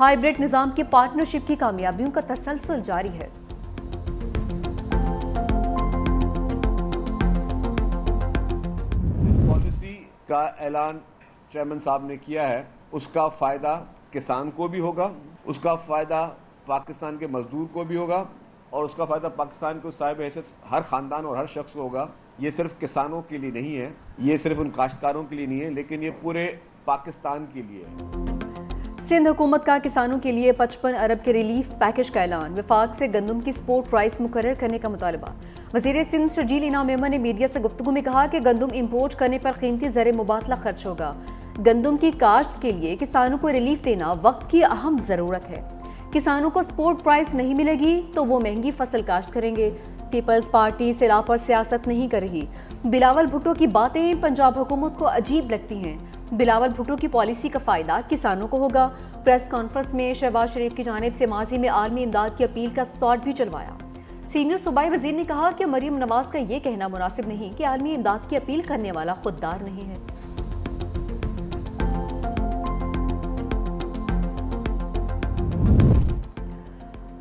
Hybrid نظام کی partnership کی کامیابیوں کا تسلسل جاری ہے۔ جس پالیسی کا اعلان چیئرمین صاحب نے کیا ہے اس کا فائدہ کسان کو بھی ہوگا، اس کا فائدہ پاکستان کے مزدور کو بھی ہوگا، اور اس کا فائدہ پاکستان کو صاحب حیثیت ہر خاندان اور ہر شخص کو ہوگا۔ یہ صرف کسانوں کے لیے نہیں ہے، یہ صرف ان کاشتکاروں کے لیے نہیں ہے، لیکن یہ پورے پاکستان کے لیے ہے۔ سندھ حکومت کا کسانوں کے لیے 55 ارب کے ریلیف پیکج کا اعلان، وفاق سے گندم کی سپورٹ پرائس مقرر کرنے کا مطالبہ۔ وزیر سندھ شرجیل انعام احمد نے میڈیا سے گفتگو میں کہا کہ گندم امپورٹ کرنے پر قیمتی زر مبادلہ خرچ ہوگا۔ گندم کی کاشت کے لیے کسانوں کو ریلیف دینا وقت کی اہم ضرورت ہے۔ کسانوں کو سپورٹ پرائس نہیں ملے گی تو وہ مہنگی فصل کاشت کریں گے۔ پیپلز پارٹی سیلاب پر سیاست نہیں کر رہی۔ بلاول بھٹو کی باتیں پنجاب حکومت کو عجیب لگتی ہیں۔ بلاول بھٹو کی پالیسی کا فائدہ کسانوں کو ہوگا۔ پریس کانفرنس میں شہباز شریف کی جانب سے ماضی میں عالمی امداد کی اپیل کا ساٹ بھی چلوایا۔ سینئر صوبائی وزیر نے کہا کہ مریم نواز کا یہ کہنا مناسب نہیں کہ عالمی امداد کی اپیل کرنے والا خوددار نہیں ہے۔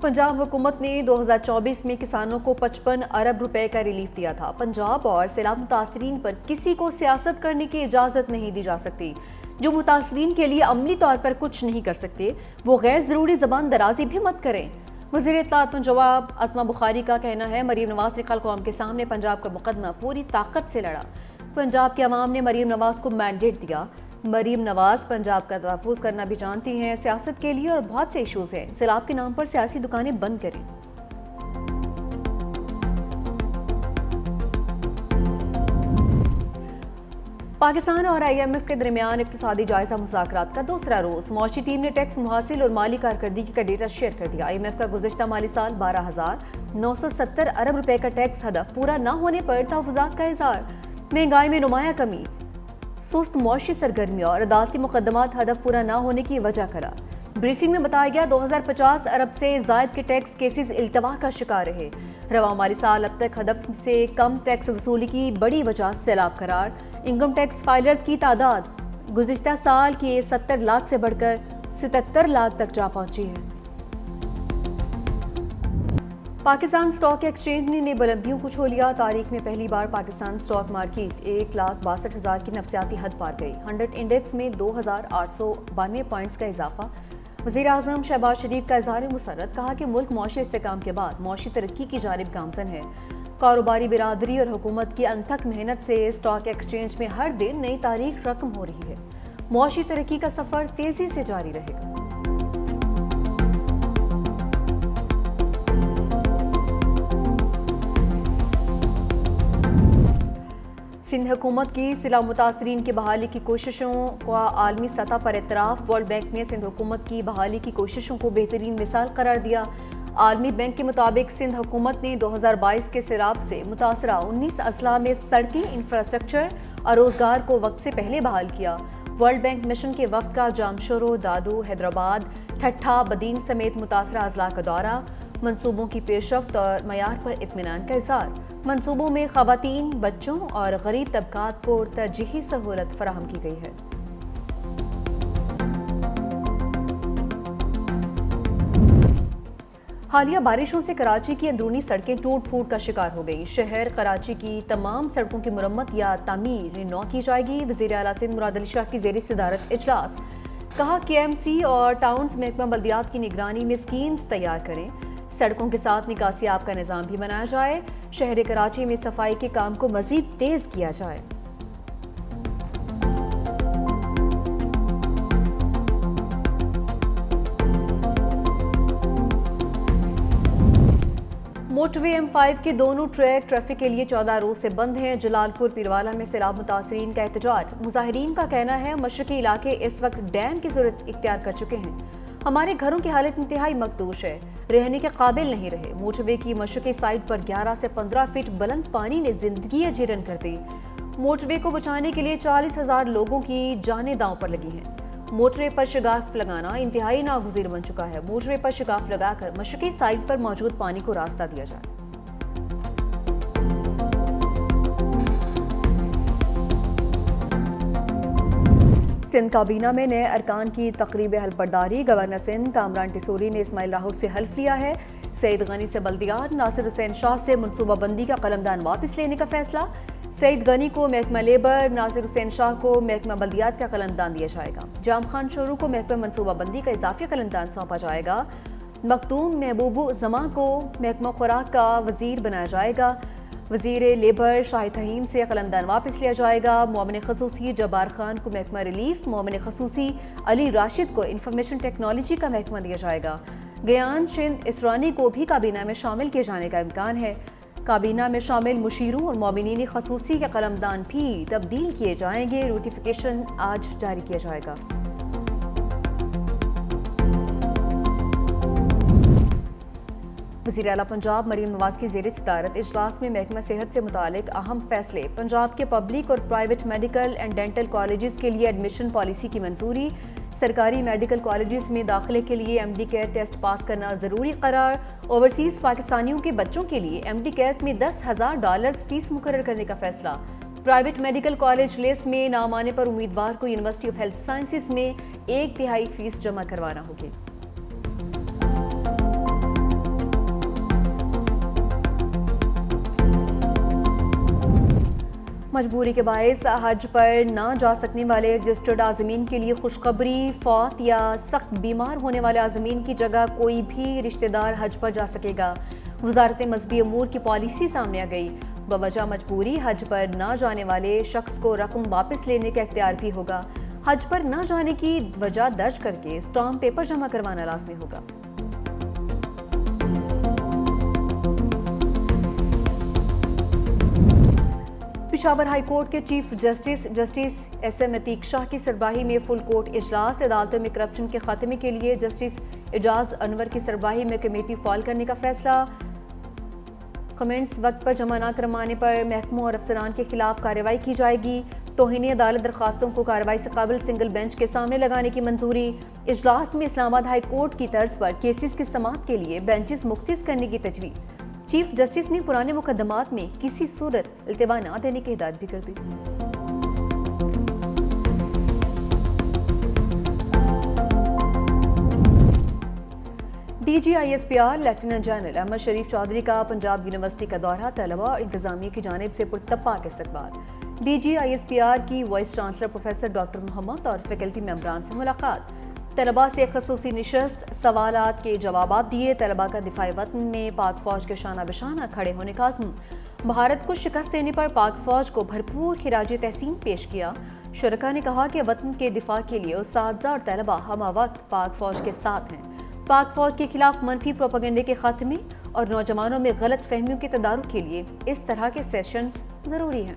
پنجاب حکومت نے 2024 میں کسانوں کو 55 ارب روپے کا ریلیف دیا تھا۔ پنجاب اور سیلاب متاثرین پر کسی کو سیاست کرنے کی اجازت نہیں دی جا سکتی۔ جو متاثرین کے لیے عملی طور پر کچھ نہیں کر سکتے وہ غیر ضروری زبان درازی بھی مت کریں۔ وزیر اطلاعات پنجاب اسما بخاری کا کہنا ہے مریم نواز نے کل قوم کے سامنے پنجاب کا مقدمہ پوری طاقت سے لڑا۔ پنجاب کے عوام نے مریم نواز کو مینڈیٹ دیا۔ مریم نواز پنجاب کا تحفظ کرنا بھی جانتی ہیں۔ سیاست کے لیے اور بہت سے ایشوز ہیں۔ سیلاب کے نام پر سیاسی دکانیں بند کریں۔ پاکستان اور آئی ایم ایف کے درمیان اقتصادی جائزہ مذاکرات کا دوسرا روز۔ معاشی ٹیم نے ٹیکس محاصل اور مالی کارکردگی کا ڈیٹا شیئر کر دیا۔ آئی ایم ایف کا گزشتہ مالی سال 12,970 ارب روپے کا ٹیکس ہدف پورا نہ ہونے پر تحفظات کا اظہار۔ مہنگائی میں نمایاں کمی، سست معاشی سرگرمی اور عدالتی مقدمات ہدف پورا نہ ہونے کی وجہ قرار۔ بریفنگ میں بتایا گیا 2050 ارب سے زائد کے ٹیکس کیسز التوا کا شکار رہے۔ رواں مالی سال اب تک ہدف سے کم ٹیکس وصولی کی بڑی وجہ سیلاب قرار۔ انکم ٹیکس فائلرز کی تعداد گزشتہ سال کے 70 لاکھ سے بڑھ کر 77 لاکھ تک جا پہنچی ہے۔ پاکستان سٹاک ایکسچینج نے نئی بلندیوں کو چھو لیا۔ تاریخ میں پہلی بار پاکستان سٹاک مارکیٹ 1,62,000 کی نفسیاتی حد پار گئی۔ 100 انڈیکس میں 2,892 پوائنٹس کا اضافہ۔ وزیر اعظم شہباز شریف کا اظہار مسرت، کہا کہ ملک معاشی استحکام کے بعد معاشی ترقی کی جانب گامزن ہے۔ کاروباری برادری اور حکومت کی انتھک محنت سے سٹاک ایکسچینج میں ہر دن نئی تاریخ رقم ہو رہی ہے۔ معاشی ترقی کا سفر تیزی سے جاری رہے گا۔ سندھ حکومت کی سیلاب متاثرین کی بحالی کی کوششوں کا عالمی سطح پر اعتراف۔ ورلڈ بینک نے سندھ حکومت کی بحالی کی کوششوں کو بہترین مثال قرار دیا۔ عالمی بینک کے مطابق سندھ حکومت نے 2022 کے سیلاب سے متاثرہ 19 اضلاع میں سڑکیں، انفراسٹرکچر اور روزگار کو وقت سے پہلے بحال کیا۔ ورلڈ بینک مشن کے وفد کا جامشورو، دادو، حیدرآباد، ٹھٹھا، بدین سمیت متاثرہ اضلاع کا دورہ۔ منصوبوں کی پیشرفت اور معیار پر اطمینان کا اظہار۔ منصوبوں میں خواتین، بچوں اور غریب طبقات کو ترجیحی سہولت فراہم کی گئی ہے۔ حالیہ بارشوں سے کراچی کی اندرونی سڑکیں ٹوٹ پھوٹ کا شکار ہو گئیں۔ شہر کراچی کی تمام سڑکوں کی مرمت یا تعمیر نو کی جائے گی۔ وزیر اعلیٰ سندھ مراد علی شاہ کی زیر صدارت اجلاس۔ کہا کے ایم سی اور ٹاؤنز محکمہ بلدیات کی نگرانی میں سکیمز تیار کریں۔ سڑکوں کے ساتھ نکاسی آب کا نظام بھی بنایا جائے۔ شہر کراچی میں صفائی کے کام کو مزید تیز کیا جائے۔ موٹر وے M5 کے دونوں ٹریک ٹریفک کے لیے 14 روز سے بند ہیں۔ جلال پور پیروالا میں سیلاب متاثرین کا احتجاج۔ مظاہرین کا کہنا ہے مشرقی علاقے اس وقت ڈیم کی صورت اختیار کر چکے ہیں۔ ہمارے گھروں کی حالت انتہائی مخدوش ہے، رہنے کے قابل نہیں رہے۔ موٹر وے کی مشرقی سائڈ پر 11 سے 15 فٹ بلند پانی نے زندگی اجیرن کر دی۔ موٹر وے کو بچانے کے لیے 40,000 لوگوں کی جانیں داؤں پر لگی ہیں۔ موٹر وے پر شگاف لگانا انتہائی ناگزیر بن چکا ہے۔ موٹر وے پر شگاف لگا کر مشرقی سائڈ پر موجود پانی کو راستہ دیا جائے۔ سندھ کابینہ میں نئے ارکان کی تقریب حلف برداری، گورنر سندھ کامران ٹیسوری نے اسماعیل راہو سے حلف لیا ہے۔ سعید غنی سے بلدیات، ناصر حسین شاہ سے منصوبہ بندی کا قلمدان واپس لینے کا فیصلہ۔ سعید غنی کو محکمہ لیبر، ناصر حسین شاہ کو محکمہ بلدیات کا قلمدان دیا جائے گا۔ جام خان شورو کو محکمہ منصوبہ بندی کا اضافی قلمدان سونپا جائے گا۔ مختوم محبوب زماں کو محکمہ خوراک کا وزیر بنایا جائے گا۔ وزیر لیبر شاہد حہیم سے قلمدان واپس لیا جائے گا۔ معاون خصوصی جبار خان کو محکمہ ریلیف، معاون خصوصی علی راشد کو انفارمیشن ٹیکنالوجی کا محکمہ دیا جائے گا۔ گیان چند اسرانی کو بھی کابینہ میں شامل کیے جانے کا امکان ہے۔ کابینہ میں شامل مشیروں اور معاونین خصوصی کے قلمدان بھی تبدیل کیے جائیں گے۔ نوٹیفیکیشن آج جاری کیا جائے گا۔ وزیر اعلیٰ پنجاب مریم نواز کی زیر صدارت اجلاس میں محکمہ صحت سے متعلق اہم فیصلے۔ پنجاب کے پبلک اور private medical and dental colleges کے لیے ایڈمیشن پالیسی کی منظوری۔ سرکاری میڈیکل کالجز میں داخلے کے لیے M D CAT test pass کرنا ضروری قرار۔ اوورسیز پاکستانیوں کے بچوں کے لیے ایم ڈی کیٹ میں $10,000 فیس مقرر کرنے کا فیصلہ۔ پرائیویٹ میڈیکل کالج لسٹ میں نام آنے پر امیدوار کو یونیورسٹی آف ہیلتھ سائنسز میں 1/3 فیس جمع کروانا ہوگی۔ مجبوری کے باعث حج پر نہ جا سکنے والے رجسٹرڈ عازمین کے لیے خوشخبری، فوت یا سخت بیمار ہونے والے عازمین کی جگہ کوئی بھی رشتہ دار حج پر جا سکے گا۔ وزارت مذہبی امور کی پالیسی سامنے آ گئی۔ بوجہ مجبوری حج پر نہ جانے والے شخص کو رقم واپس لینے کا اختیار بھی ہوگا۔ حج پر نہ جانے کی وجہ درج کر کے اسٹامپ پیپر جمع کروانا لازمی ہوگا۔ پشاور ہائی کورٹ کے chief justice S M Atiq Shah کی سربراہی میں فل کورٹ اجلاس۔ عدالتوں میں کرپشن کے خاتمے کے لیے جسٹس اعجاز انور کی سربراہی میں کمیٹی فعال کرنے کا فیصلہ۔ کمنٹس وقت پر جمع نہ کروانے پر محکموں اور افسران کے خلاف کارروائی کی جائے گی۔ توہین عدالت درخواستوں کو کارروائی سے قبل سنگل بینچ کے سامنے لگانے کی منظوری۔ اجلاس میں اسلام آباد ہائی کورٹ کی طرز پر کیسز کی سماعت کے لیے بینچز مختص کرنے کی تجویز۔ چیف جسٹس نے پرانے مقدمات میں کسی صورت التوا نہ دینے کی ہدایت بھی کر دی۔ D G I S P R lieutenant general Ahmed Sharif Chaudhry کا پنجاب یونیورسٹی کا دورہ، طلباء اور انتظامیہ کی جانب سے پرتپاک استقبال۔ D G I S P R کی vice chancellor professor doctor Muhammad اور فیکلٹی ممبران سے ملاقات۔ طلباء سے خصوصی نشست، سوالات کے جوابات دیے۔ طلباء کا دفاع وطن میں پاک فوج کے شانہ بشانہ کھڑے ہونے کا عزم۔ بھارت کو شکست دینے پر پاک فوج کو بھرپور خراج تحسین پیش کیا۔ شرکاء نے کہا کہ وطن کے دفاع کے لیے اساتذہ اور طلباء ہمہ وقت پاک فوج کے ساتھ ہیں۔ پاک فوج کے خلاف منفی پروپیگنڈے کے خاتمے اور نوجوانوں میں غلط فہمیوں کے تدارک کے لیے اس طرح کے سیشنز ضروری ہیں۔